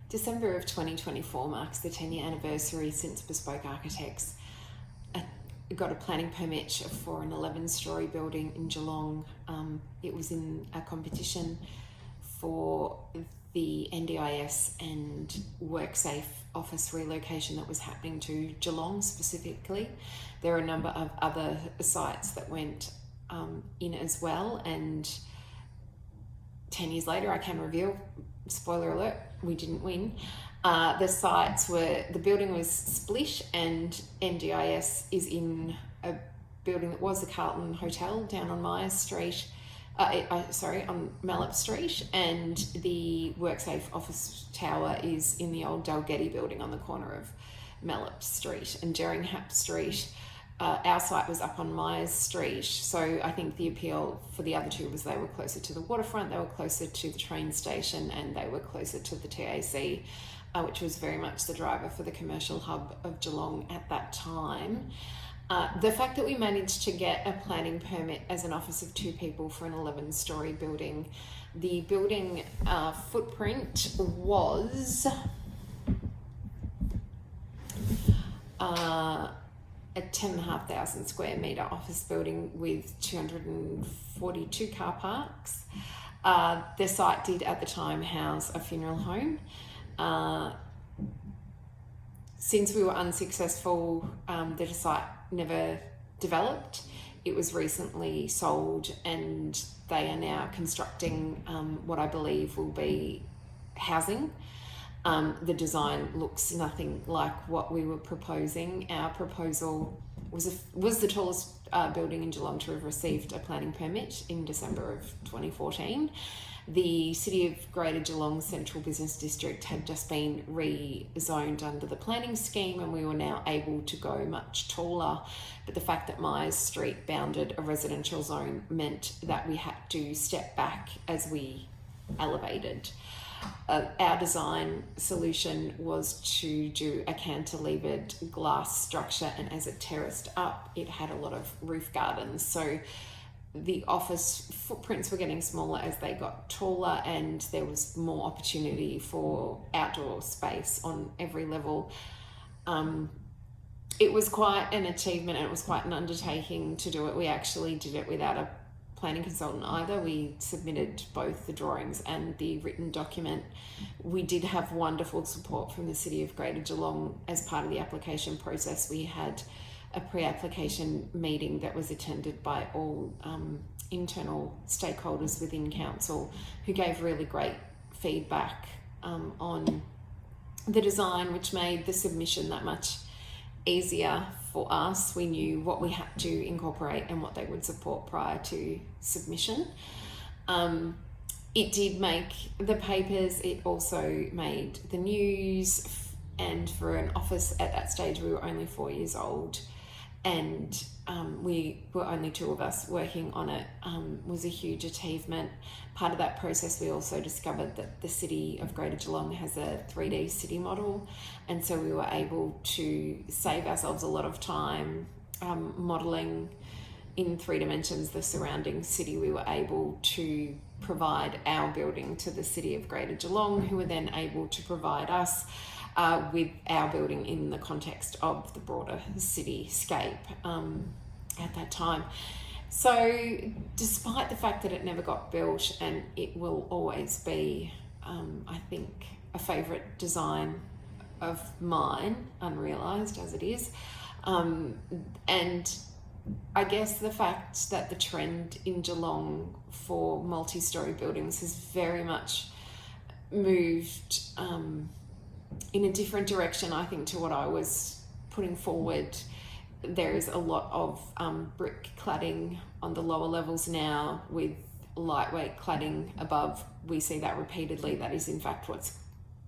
December of 2024 marks the 10-year anniversary since Bespoke Architects got a planning permit for an 11-storey building in Geelong. It was in a competition for the NDIS and WorkSafe office relocation that was happening to Geelong specifically. There are a number of other sites that went in as well, and 10 years later, I can reveal, spoiler alert, we didn't win. The building was split, and NDIS is in a building that was the Carlton Hotel down on Myers Street, on Mallup Street, and the WorkSafe office tower is in the old Dalgety building on the corner of Mallup Street and Jerringhap Street. Our site was up on Myers Street, so I think the appeal for the other two was they were closer to the waterfront, they were closer to the train station, and they were closer to the TAC, which was very much the driver for the commercial hub of Geelong at that time. The fact that we managed to get a planning permit as an office of two people for an 11-storey building, the building footprint was a 10,500 square metre office building with 242 car parks. The site did at the time house a funeral home. Since we were unsuccessful, the site never developed. It was recently sold, and they are now constructing what I believe will be housing. The design looks nothing like what we were proposing. Our proposal was the tallest building in Geelong to have received a planning permit in December of 2014. The City of Greater Geelong Central Business District had just been rezoned under the planning scheme, and we were now able to go much taller. But the fact that Myers Street bounded a residential zone meant that we had to step back as we elevated. Our design solution was to do a cantilevered glass structure, and as it terraced up, it had a lot of roof gardens. So the office footprints were getting smaller as they got taller, and there was more opportunity for outdoor space on every level. It was quite an achievement, and it was quite an undertaking to do it. We actually did it without a planning consultant either. We submitted both the drawings and the written document. We did have wonderful support from the City of Greater Geelong as part of the application process. We had a pre-application meeting that was attended by all internal stakeholders within council, who gave really great feedback on the design, which made the submission that much easier for us. We knew what we had to incorporate and what they would support prior to submission. It did make the papers. It also made the news, and for an office at that stage, we were only 4 years old, and we were only two of us working on it, was a huge achievement. Part of that process, we also discovered that the City of Greater Geelong has a 3D city model, and so we were able to save ourselves a lot of time modelling in 3 dimensions the surrounding city. We were able to provide our building to the City of Greater Geelong, who were then able to provide us with our building in the context of the broader cityscape at that time. So despite the fact that it never got built, and it will always be, I think, a favourite design of mine, Unrealized as it is, and I guess the fact that the trend in Geelong for multi-storey buildings has very much moved in a different direction, I think, to what I was putting forward. There is a lot of brick cladding on the lower levels now, with lightweight cladding above. We see that repeatedly. That is in fact what's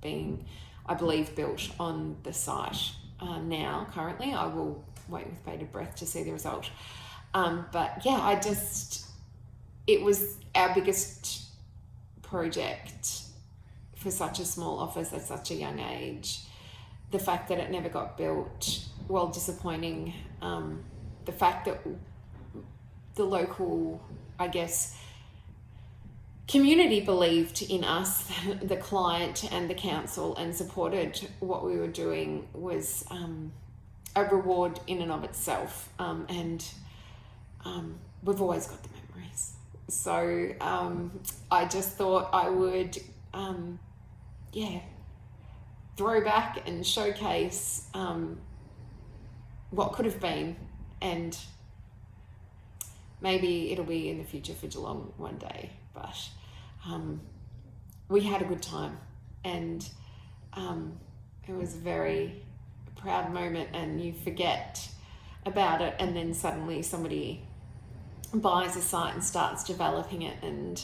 being, I believe, built on the site now currently. I will wait with bated breath to see the result. But yeah, it was our biggest project for such a small office at such a young age. The fact that it never got built, while disappointing, the fact that the local, I guess, community believed in us, the client and the council, and supported what we were doing was a reward in and of itself. And we've always got the memories. So I just thought I would, throw back and showcase what could have been, and maybe it'll be in the future for Geelong one day. But we had a good time, and it was a very proud moment, and you forget about it, and then suddenly somebody buys a site and starts developing it, and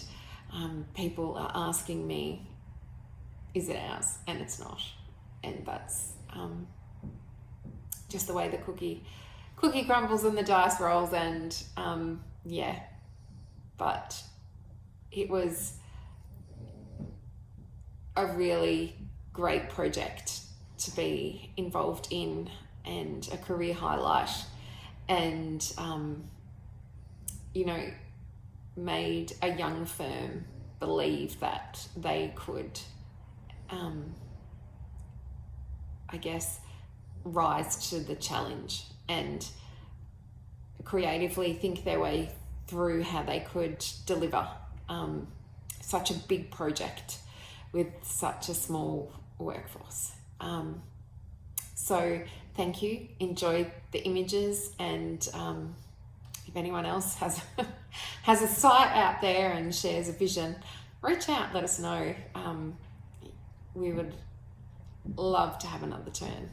people are asking me, is it ours? And it's not. And that's just the way the cookie crumbles and the dice rolls. And but it was a really great project to be involved in, and a career highlight, and made a young firm believe that they could rise to the challenge and creatively think their way through how they could deliver such a big project with such a small workforce. So thank you. Enjoy the images, and if anyone else has a site out there and shares a vision, reach out, let us know. We would love to have another turn.